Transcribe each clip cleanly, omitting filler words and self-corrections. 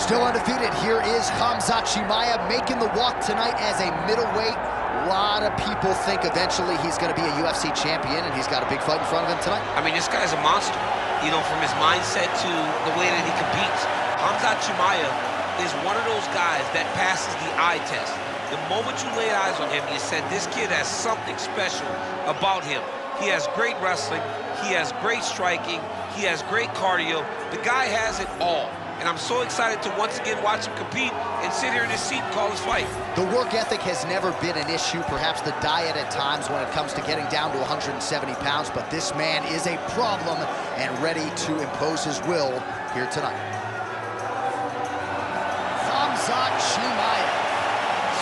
Still undefeated, here is Chimaev making the walk tonight as a middleweight. A lot of people think eventually he's going to be a UFC champion, and he's got a big fight in front of him tonight. I mean, this guy's a monster, you know, from his mindset to the way that he competes. Chimaev is one of those guys that passes the eye test. The moment you lay eyes on him, you said, this kid has something special about him. He has great wrestling, he has great striking, he has great cardio. The guy has it all. And I'm so excited to once again watch him compete and sit here in his seat and call his fight. The work ethic has never been an issue, perhaps the diet at times when it comes to getting down to 170 pounds, but this man is a problem and ready to impose his will here tonight. Chimaev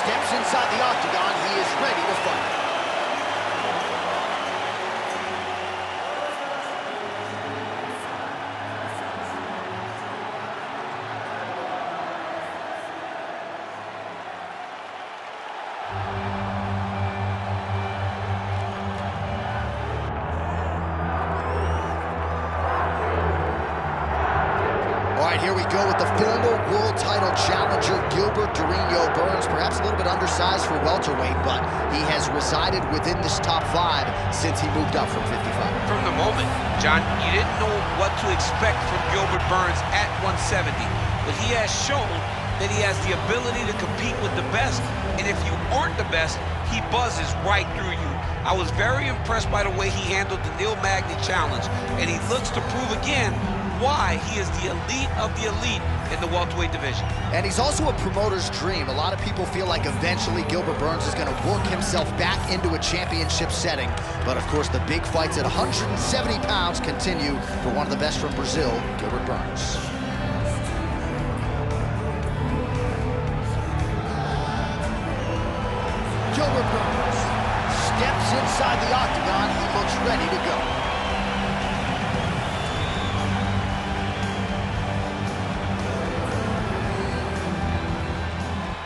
steps inside the octagon. He is ready to fight. All right, here we go with the former world title challenger, Gilbert Burns. Perhaps a little bit undersized for welterweight, but he has resided within this top 5 since he moved up from 55. From the moment, John, you didn't know what to expect from Gilbert Burns at 170, but he has shown that he has the ability to compete with the best, and if you aren't the best, he buzzes right through you. I was very impressed by the way he handled the Neil Magny challenge, and he looks to prove again why he is the elite of the elite in the welterweight division. And he's also a promoter's dream. A lot of people feel like eventually Gilbert Burns is going to work himself back into a championship setting. But of course, the big fights at 170 pounds continue for one of the best from Brazil, Gilbert Burns. Gilbert Burns steps inside the octagon. He looks ready to go.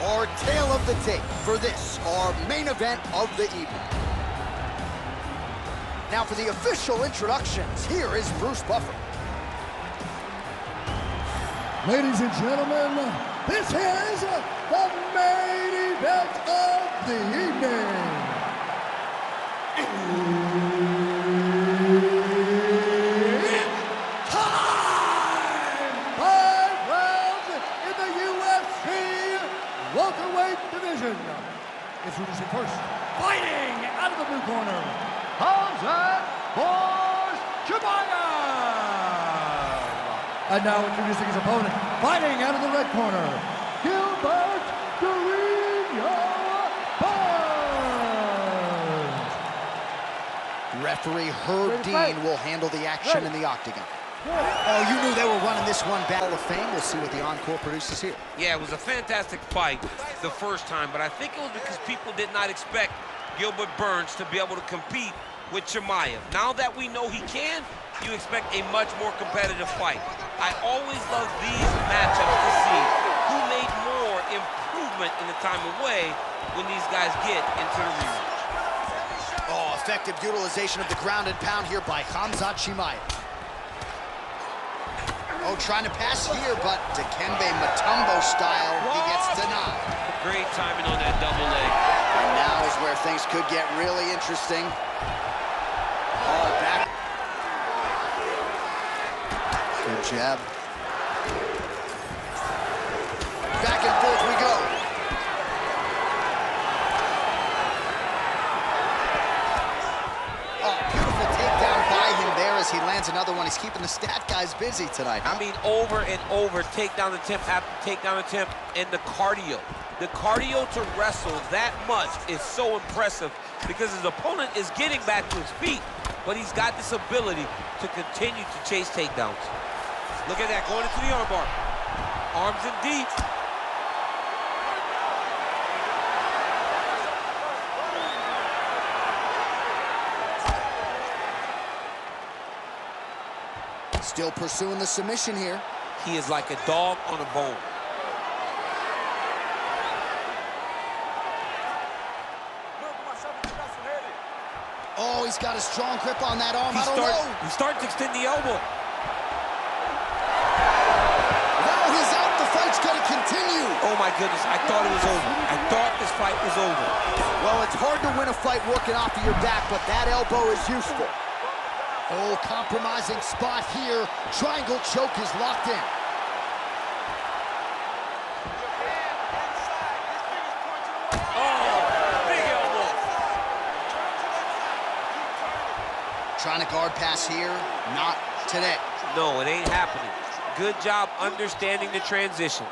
Our tale of the tape for this, our main event of the evening. Now for the official introductions, here is Bruce Buffer. Ladies and gentlemen, this is the main event of the evening. Welterweight division. Introducing first, fighting out of the blue corner, Chimaev. And now introducing his opponent, fighting out of the red corner, Gilbert Burns. Referee Herb Dean will handle the action in the octagon. Oh, you knew they were running this one Battle of Fame. We'll see what the encore produces here. Yeah, it was a fantastic fight the first time, but I think it was because people did not expect Gilbert Burns to be able to compete with Chimaev. Now that we know he can, you expect a much more competitive fight. I always love these matchups to see who made more improvement in the time away when these guys get into the rematch. Oh, effective utilization of the ground and pound here by Chimaev. Oh, trying to pass here, but Dikembe Mutombo style, he gets denied. Great timing on that double leg. And now is where things could get really interesting. Oh, back. Good jab. Back and forth we go. Oh, beautiful takedown by him there as he lands another one. He's keeping the stat guys busy tonight. I mean, over and over, takedown attempt after takedown attempt, and the cardio. The cardio to wrestle that much is so impressive because his opponent is getting back to his feet, but he's got this ability to continue to chase takedowns. Look at that, going into the armbar. Arms in deep. Still pursuing the submission here. He is like a dog on a bone. Oh, he's got a strong grip on that arm. I don't know. He's starting to extend the elbow. Now he's out. The fight's going continue. Oh my goodness, I thought it was over. I thought this fight was over. Well, it's hard to win a fight working off of your back, but that elbow is useful. Oh, compromising spot here. Triangle choke is locked in. Oh, big elbow. Trying to guard pass here, not today. No, it ain't happening. Good job understanding the transitions.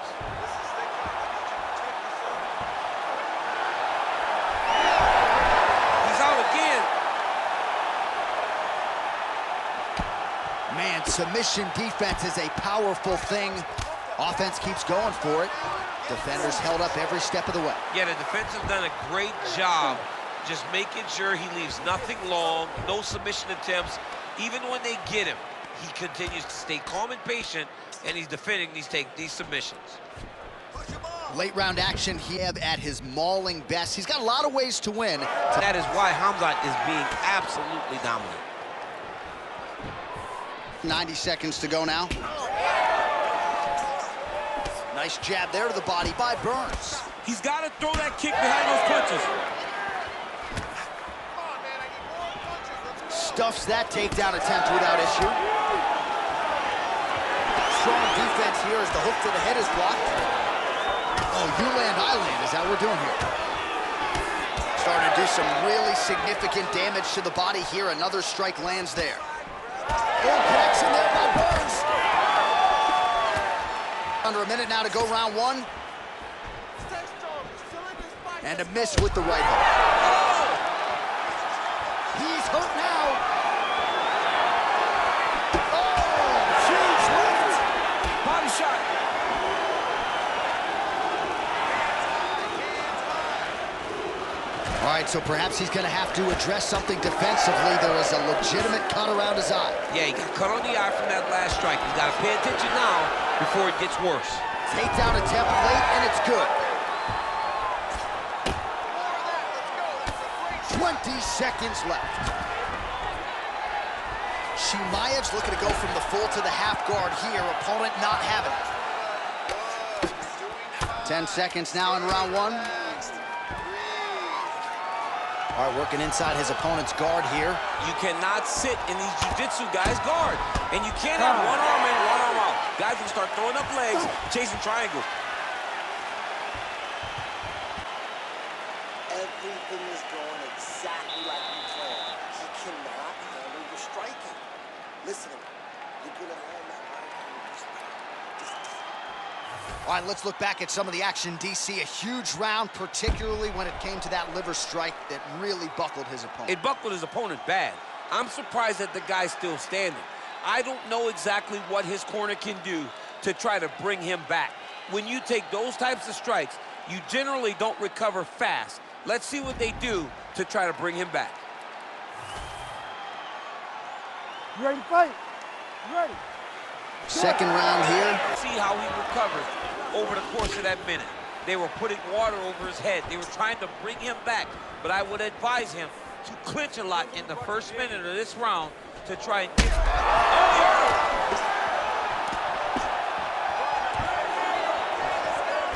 He's out again. Man, submission defense is a powerful thing. Offense keeps going for it. Defenders held up every step of the way. Yeah, the defense has done a great job just making sure he leaves nothing long, no submission attempts. Even when they get him, he continues to stay calm and patient, and he's defending these submissions. Late round action, Chimaev at his mauling best. He's got a lot of ways to win. That is why Khamzat is being absolutely dominant. 90 seconds to go now. Nice jab there to the body by Burns. He's got to throw that kick behind those punches. Stuffs that takedown attempt without issue. Strong defense here as the hook to the head is blocked. Oh, you land, I land. Is that what we're doing here? Starting to do some really significant damage to the body here. Another strike lands there. Oh, connection there by Burns. Under a minute now to go round one. And a miss with the right hook. He's hurt now. Oh, huge lift. Body shot. All right, so perhaps he's going to have to address something defensively. There is a legitimate cut around his eye. Yeah, he got cut on the eye from that last strike. He's got to pay attention now before it gets worse. Takedown attempt late, and it's good. 20 seconds left. Chimaev's looking to go from the full to the half guard here. Opponent not having it. 10 seconds now in round one. All right, working inside his opponent's guard here. You cannot sit in these jiu-jitsu guys' guard. And you can't have one arm in, one arm out. Guys will start throwing up legs, chasing triangles. Everything is going exactly like you planned. He cannot handle your striking. Listen, you're gonna learn that right. All right, let's look back at some of the action, DC. A huge round, particularly when it came to that liver strike that really buckled his opponent. It buckled his opponent bad. I'm surprised that the guy's still standing. I don't know exactly what his corner can do to try to bring him back. When you take those types of strikes, you generally don't recover fast. Let's see what they do to try to bring him back. You ready to fight? You ready? Second round here. See how he recovered over the course of that minute. They were putting water over his head. They were trying to bring him back. But I would advise him to clinch a lot in the first minute of this round to try and get...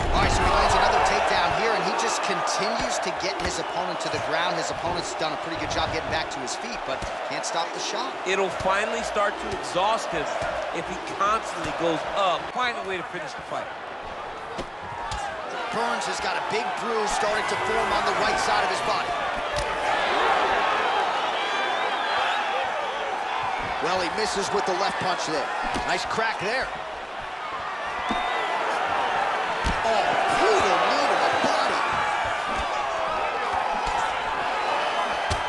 All right, so he lands another takedown here, and he just continues to get his opponent to the ground. His opponent's done a pretty good job getting back to his feet, but can't stop the shot. It'll finally start to exhaust him if he constantly goes up. Find a way to finish the fight. Burns has got a big bruise starting to form on the right side of his body. Well, he misses with the left punch there. Nice crack there. Oh, brutal knee to the body.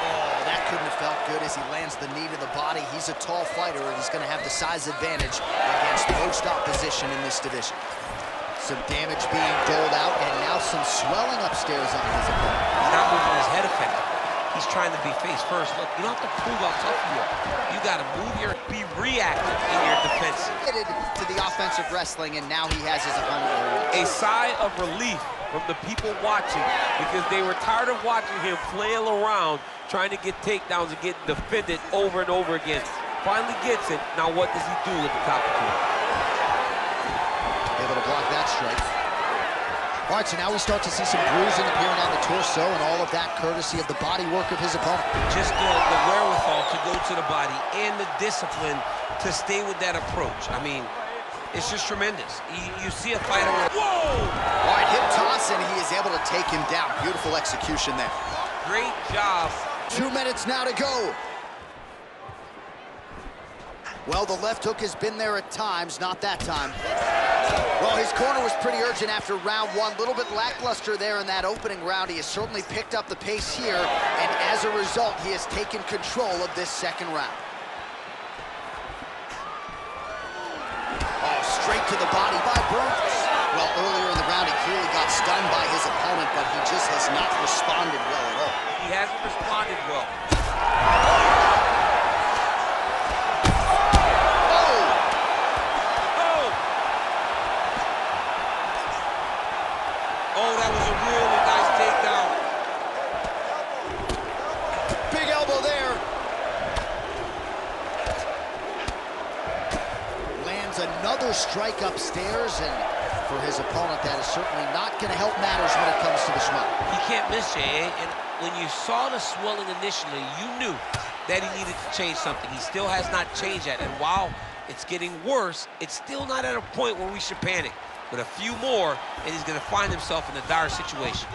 Oh, that couldn't have felt good as he lands the knee to the body. He's a tall fighter, and he's going to have the size advantage against most opposition in this division. Some damage being doled out, and now some swelling upstairs on his opponent. He's not moving his head effectively. He's trying to be face first. Look, you don't have to prove how tough you are. You got to be reactive in your defense. To the offensive wrestling, and now he has his opponent. A sigh of relief from the people watching because they were tired of watching him flail around trying to get takedowns and get defended over and over again. Finally gets it. Now what does he do with the top of it? Able to block that strike. All right, so now we start to see some bruising appearing on the torso, and all of that courtesy of the body work of his opponent. Just the wherewithal to go to the body and the discipline to stay with that approach. I mean, it's just tremendous. You see a fighter with, whoa! All right, hip toss, and he is able to take him down. Beautiful execution there. Great job. 2 minutes now to go. Well, the left hook has been there at times, not that time. Well, his corner was pretty urgent after round one. A little bit lackluster there in that opening round. He has certainly picked up the pace here, and as a result, he has taken control of this second round. Oh, straight to the body by Burns. Well, earlier in the round, he clearly got stunned by his opponent, but he just has not responded well at all. He hasn't responded well. Oh, that was a really nice takedown. Big elbow there. Lands another strike upstairs, and for his opponent, that is certainly not going to help matters when it comes to the schmuck. He can't miss, Jay. And when you saw the swelling initially, you knew that he needed to change something. He still has not changed that. And while it's getting worse, it's still not at a point where we should panic. But a few more, and he's going to find himself in a dire situation.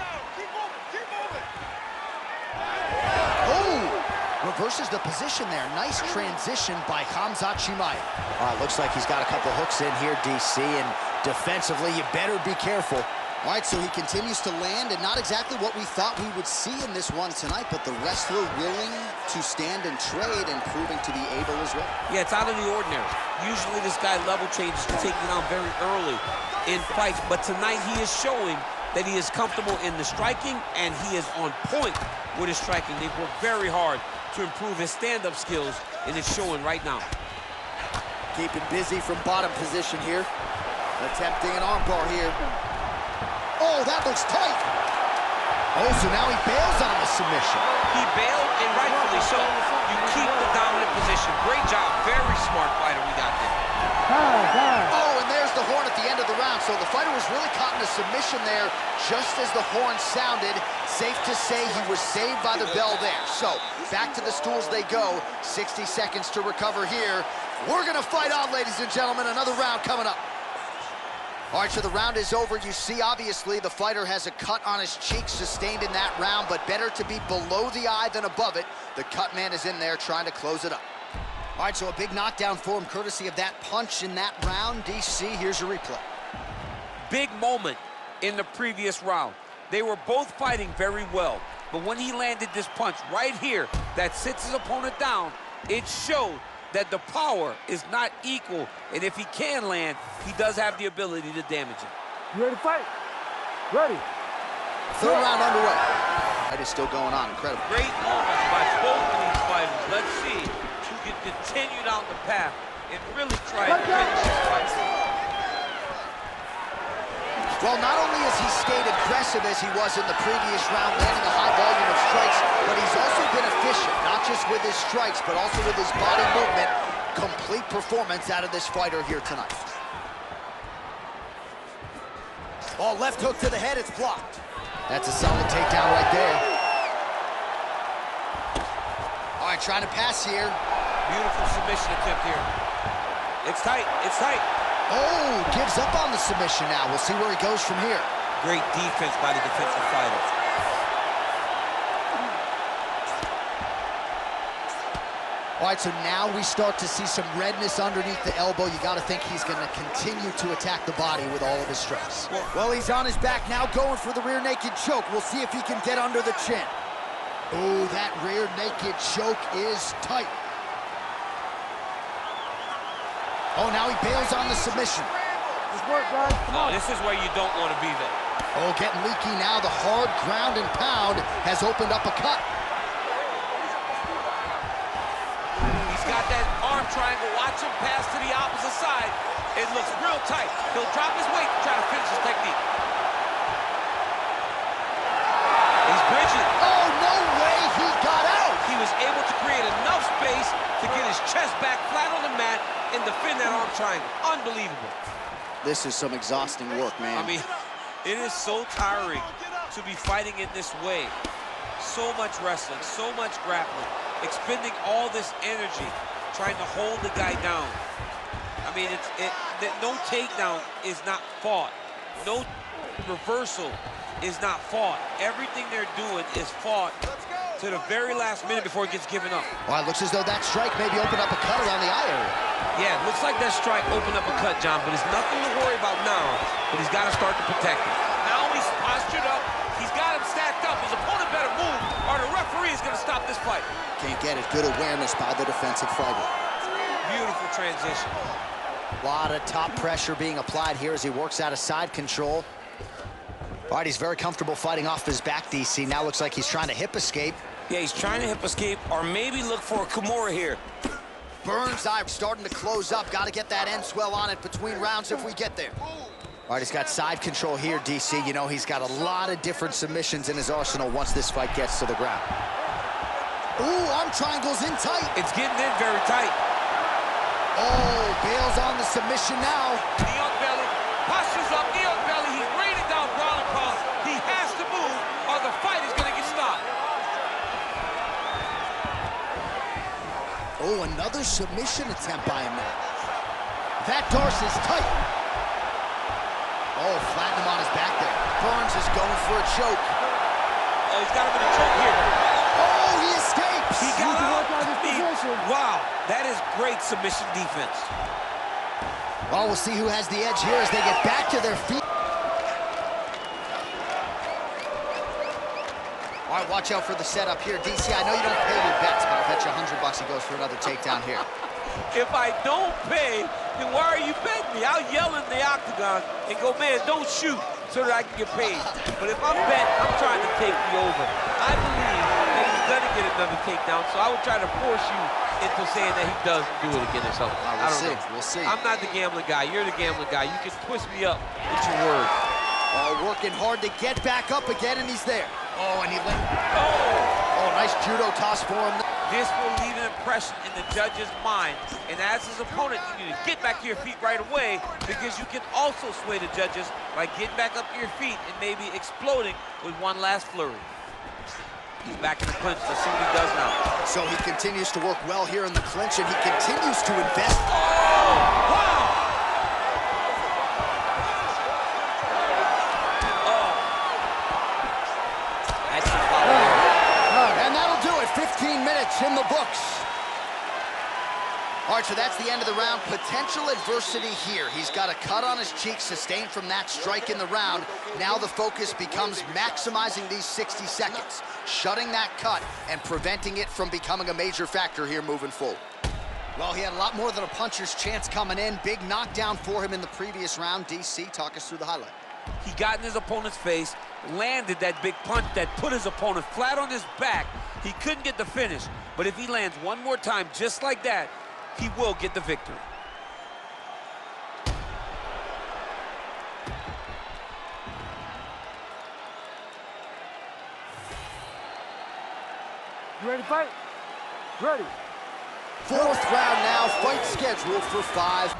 Oh! Reverses the position there. Nice transition by Chimaev. Looks like he's got a couple hooks in here, DC, and defensively, you better be careful. All right, so he continues to land, and not exactly what we thought we would see in this one tonight, but the wrestler willing to stand and trade and proving to be able as well. Yeah, it's out of the ordinary. Usually this guy level changes to take you down very early in fights, but tonight he is showing that he is comfortable in the striking, and he is on point with his striking. They've worked very hard to improve his stand-up skills, and it's showing right now. Keeping busy from bottom position here. Attempting an armbar here. Oh, that looks tight. Oh, so now he bails on the submission. He bailed, and rightfully so. You keep the dominant position. Great job. Very smart fighter we got there. Oh, and there's the horn at the end of the round. So the fighter was really caught in a submission there just as the horn sounded. Safe to say he was saved by the bell there. So back to the stools they go. 60 seconds to recover here. We're going to fight on, ladies and gentlemen. Another round coming up. All right, so the round is over. You see, obviously, the fighter has a cut on his cheek sustained in that round, but better to be below the eye than above it. The cut man is in there trying to close it up. All right, so a big knockdown for him, courtesy of that punch in that round. DC, here's your replay. Big moment in the previous round. They were both fighting very well, but when he landed this punch right here that sits his opponent down, it showed that the power is not equal, and if he can land, he does have the ability to damage him. You ready to fight? Ready. Third round underway. Fight is still going on. Incredible. Great moments by both of these fighters. Let's see who can continue down the path and really try to finish this fight. Well, not only has he stayed aggressive as he was in the previous round, landing a high volume of strikes, but he's also been efficient, not just with his strikes, but also with his body movement. Complete performance out of this fighter here tonight. Oh, left hook to the head, it's blocked. That's a solid takedown right there. All right, trying to pass here. Beautiful submission attempt here. It's tight, it's tight. Oh, gives up on the submission now. We'll see where he goes from here. Great defense by the defensive fighters. All right, so now we start to see some redness underneath the elbow. You got to think he's going to continue to attack the body with all of his strikes. Well, he's on his back now, going for the rear naked choke. We'll see if he can get under the chin. Oh, that rear naked choke is tight. Oh, now he bails on the submission. Let's work, guys. Come on. This is where you don't want to be there. Oh, getting leaky now. The hard ground and pound has opened up a cut. He's got that arm triangle. Watch him pass to the opposite side. It looks real tight. He'll drop his weight to try to finish his technique. He's bridging. Oh, no way he got out. He was able to create enough space to get his chest back flat on the mat and defend that arm triangle. Unbelievable. This is some exhausting work, man. I mean, It is so tiring to be fighting in this way. So much wrestling, so much grappling, expending all this energy, trying to hold the guy down. I mean, no takedown is not fought. No reversal is not fought. Everything they're doing is fought to the very last minute before it gets given up. Well, it looks as though that strike maybe opened up a cut around the eye area. Yeah, it looks like that strike opened up a cut, John, but it's nothing to worry about now, but he's got to start to protect it. Now he's postured up. He's got him stacked up. His opponent better move, or the referee is going to stop this fight. Can't get it. Good awareness by the defensive fighter. Beautiful transition. A lot of top pressure being applied here as he works out of side control. All right, he's very comfortable fighting off his back, DC. Now looks like he's trying to hip escape. Yeah, he's trying to hip escape, or maybe look for a Kimura here. Burns' eye starting to close up. Got to get that end swell on it between rounds if we get there. All right, he's got side control here, DC. You know, he's got a lot of different submissions in his arsenal once this fight gets to the ground. Ooh, arm triangles in tight. It's getting in very tight. Oh, bails on the submission now. Knee on belly, postures up, knee on belly. He's raining down ground and pound. He has to move, or the fight is going to get stopped. Oh, another submission attempt by him now. That Darce's tight. Oh, flatten him on his back there. Burns is going for a choke. Oh, he's got him in a choke here. Oh, he escapes. He got out. Position. Wow, that is great submission defense. Well, we'll see who has the edge here as they get back to their feet. All right, watch out for the setup here. DC, I know you don't pay your bets, but I'll bet you $100 he goes for another takedown here. If I don't pay, then why are you betting me? I'll yell in the octagon and go, man, don't shoot, so that I can get paid. But if I'm betting, I'm trying to take the over. I believe that he's gonna get another takedown, so I would try to force you into saying that he doesn't do it again or something. I don't know. We'll see. I'm not the gambling guy. You're the gambling guy. You can twist me up with your words. Oh, working hard to get back up again, and he's there. Oh, and he let... Oh! Oh, nice judo toss for him. This will leave an impression in the judge's mind. And as his opponent, you need to get back to your feet right away, because you can also sway the judges by getting back up to your feet and maybe exploding with one last flurry. He's back in the clinch. Let's see what he does now. So he continues to work well here in the clinch, and he continues to invest. Oh! Wow! And that'll do it. 15 minutes in the books. All right, so that's the end of the round. Potential adversity here. He's got a cut on his cheek sustained from that strike in the round. Now the focus becomes maximizing these 60 seconds, shutting that cut and preventing it from becoming a major factor here moving forward. Well, he had a lot more than a puncher's chance coming in. Big knockdown for him in the previous round. DC, talk us through the highlight. He got in his opponent's face, landed that big punch that put his opponent flat on his back. He couldn't get the finish, but if he lands one more time just like that, he will get the victory. You ready to fight? Ready. Fourth round now, fight scheduled for 5.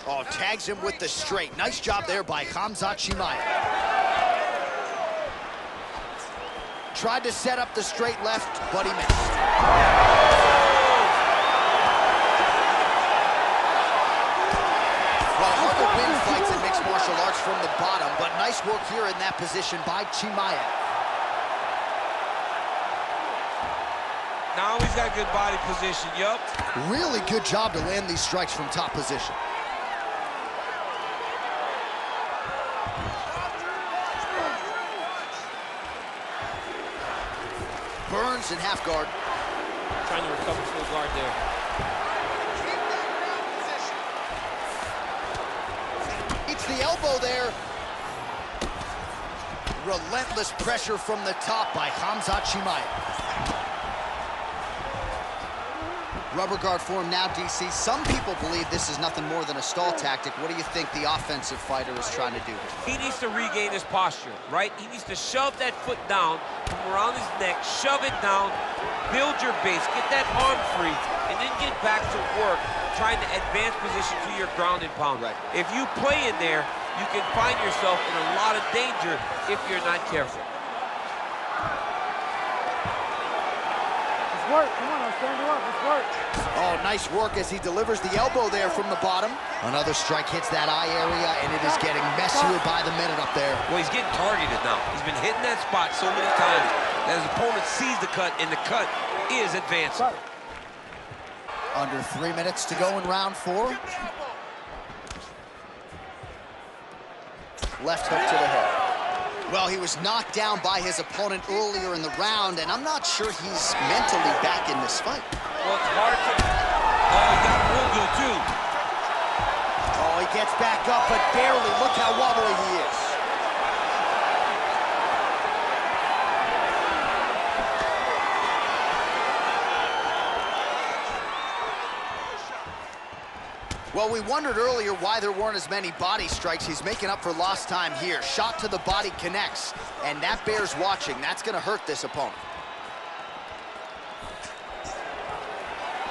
Oh, tags him with the straight. Nice job there by Khamzat Chimaev. Tried to set up the straight left, but he missed. Well, hard to win fights in mixed martial arts from the bottom, but nice work here in that position by Chimaev. Now he's got good body position, yup. Really good job to land these strikes from top position. Burns in half guard. Trying to recover full guard there. Eats the elbow there. Relentless pressure from the top by Khamzat Chimaev. Rubber guard form now, DC. Some people believe this is nothing more than a stall tactic. What do you think the offensive fighter is trying to do? He needs to regain his posture, right? He needs to shove that foot down from around his neck, shove it down, build your base, get that arm free, and then get back to work trying to advance position to your ground and pound. Right. If you play in there, you can find yourself in a lot of danger if you're not careful. Let's work. Come on, I'll stand you up. Let's work. Oh, nice work as he delivers the elbow there from the bottom. Another strike hits that eye area, and it is getting messier by the minute up there. Well, he's getting targeted now. He's been hitting that spot so many times that his opponent sees the cut, and the cut is advancing. Under 3 minutes to go in round 4. Left hook to the head. Well, he was knocked down by his opponent earlier in the round, and I'm not sure he's mentally back in this fight. Well, it's hard to... Oh, he got him real good, too. Oh, he gets back up, but barely. Look how wobbly he is. Well, we wondered earlier why there weren't as many body strikes. He's making up for lost time here. Shot to the body connects, and that bears watching. That's going to hurt this opponent.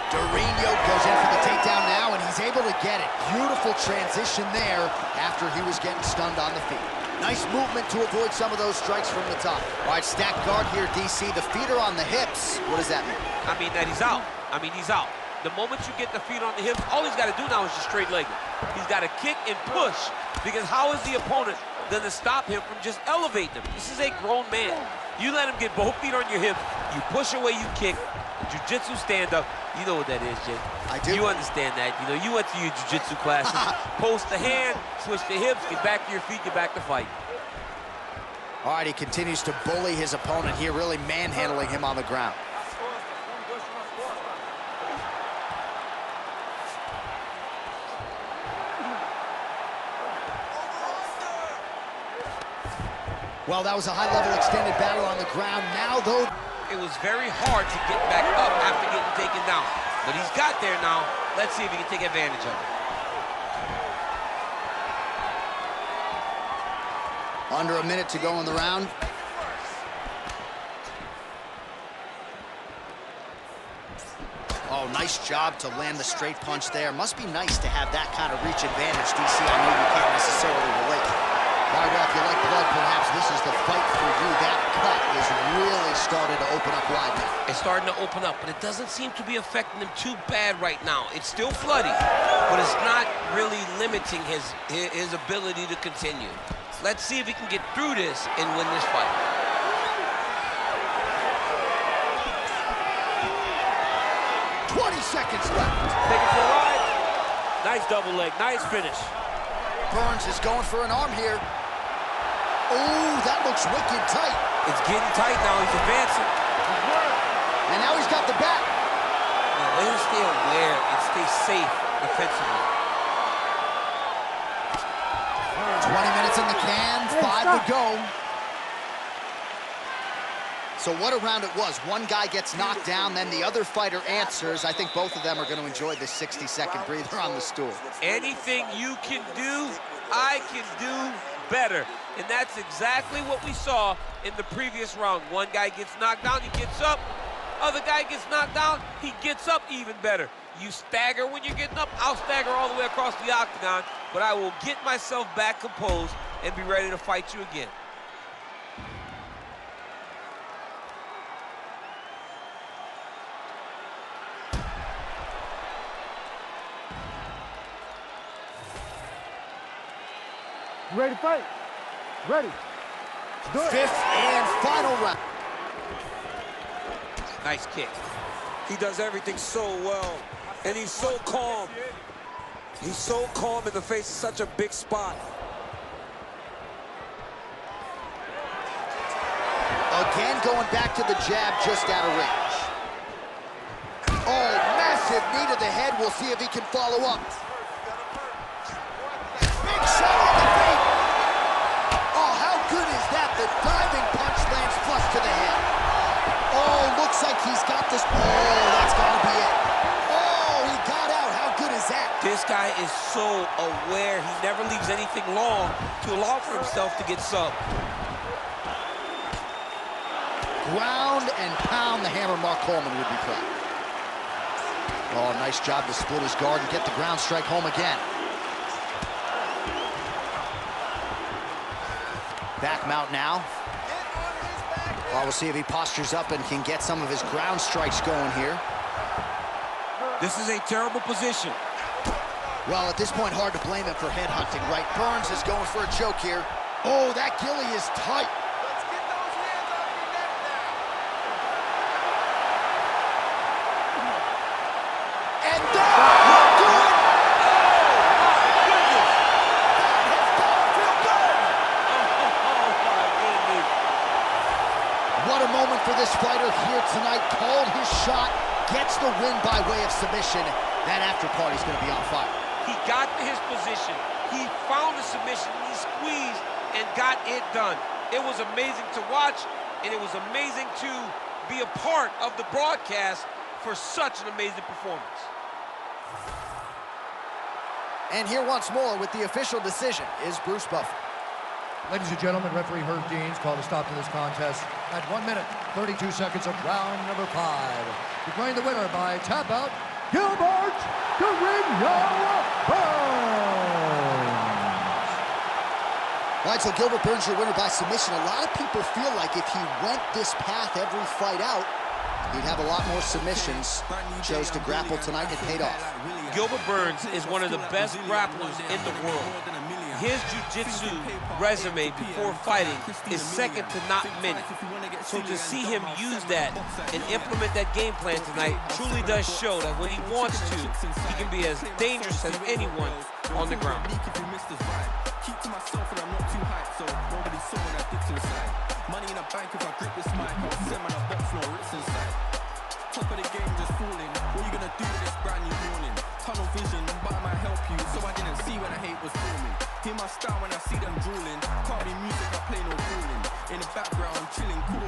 Durinho goes in for the takedown now, and he's able to get it. Beautiful transition there after he was getting stunned on the feet. Nice movement to avoid some of those strikes from the top. All right, stacked guard here, DC. The feet are on the hips. What does that mean? I mean that he's out. He's out. The moment you get the feet on the hips, all he's got to do now is just straight leg it. He's got to kick and push, because how is the opponent going to stop him from just elevating him? This is a grown man. You let him get both feet on your hips, you push away, you kick, jiu-jitsu stand-up. You know what that is, Jay. I do. You understand that. You know, you went to your jiu-jitsu classes. Post the hand, switch the hips, get back to your feet, get back to fight. All right, he continues to bully his opponent here, really manhandling him on the ground. Well, that was a high-level extended battle on the ground. Now, though... It was very hard to get back up after getting taken down. But he's got there now. Let's see if he can take advantage of it. Under a minute to go in the round. Oh, nice job to land the straight punch there. Must be nice to have that kind of reach advantage, DC. I know you can't necessarily relate. All right, well, if you like blood, perhaps this is the fight for you. That cut is really starting to open up wide now. It's starting to open up, but it doesn't seem to be affecting him too bad right now. It's still bloody, but it's not really limiting his ability to continue. Let's see if he can get through this and win this fight. Seconds left. Take it for a ride. Nice double leg, nice finish. Burns is going for an arm here. Oh, that looks wicked tight. It's getting tight now, he's advancing. And now he's got the back. Now, let him stay aware and stay safe defensively. 20 minutes in the can, 5 to go. So what a round it was. One guy gets knocked down, then the other fighter answers. I think both of them are going to enjoy this 60-second breather on the stool. Anything you can do, I can do better. And that's exactly what we saw in the previous round. One guy gets knocked down, he gets up. Other guy gets knocked down, he gets up even better. You stagger when you're getting up, I'll stagger all the way across the octagon, but I will get myself back composed and be ready to fight you again. You ready to fight? Ready. Do it. 5th and final round. Nice kick. He does everything so well, and he's so calm. He's so calm in the face of such a big spot. Again, going back to the jab just out of range. Oh, massive knee to the head. We'll see if he can follow up. Big shot on the feet. Oh, how good is that? The diving punch lands flush to the head. Oh, looks like he's got this. Oh, that's got to be it. Oh, he got out. How good is that? This guy is so aware. He never leaves anything long to allow for himself to get subbed. Ground and pound, the hammer. Mark Coleman would be proud. Oh, nice job to split his guard and get the ground strike home again. Back mount now. Well, we'll see if he postures up and can get some of his ground strikes going here. This is a terrible position. Well, at this point, hard to blame him for headhunting, right? Burns is going for a choke here. Oh, that ghillie is tight. Let's get those hands off your neck now. And that will do it! What a moment for this fighter here tonight. Called his shot, gets the win by way of submission. That after party's gonna be on fire. He got to his position. He found the submission. He squeezed and got it done. It was amazing to watch, and it was amazing to be a part of the broadcast for such an amazing performance. And here once more with the official decision is Bruce Buffer. Ladies and gentlemen, referee Herb Deans called a stop to this contest at 1 minute, 32 seconds of round number 5. Declaring the winner by tap out, Gilbert Burns. All right, so Gilbert Burns, your winner by submission. A lot of people feel like if he went this path every fight out, he'd have a lot more submissions. Chose to grapple tonight, it paid off. Gilbert Burns is one of the best grapplers in the world. His jiu-jitsu resume before fighting is second to not many. So to see him use that and implement that game plan tonight truly does show that when he wants to, he can be as dangerous as anyone on the ground. Keep to myself and I'm not too hyped, so nobody saw when I dipped inside. Money in the bank if I grip this mic, I'll send man a box, no writs inside. Top of the game just falling, what you gonna do with this brand new morning? Tunnel vision, but I might help you, so I didn't see when the hate was forming. Hear my style when I see them drooling, can't be music, I play no fooling. In the background, chilling, cool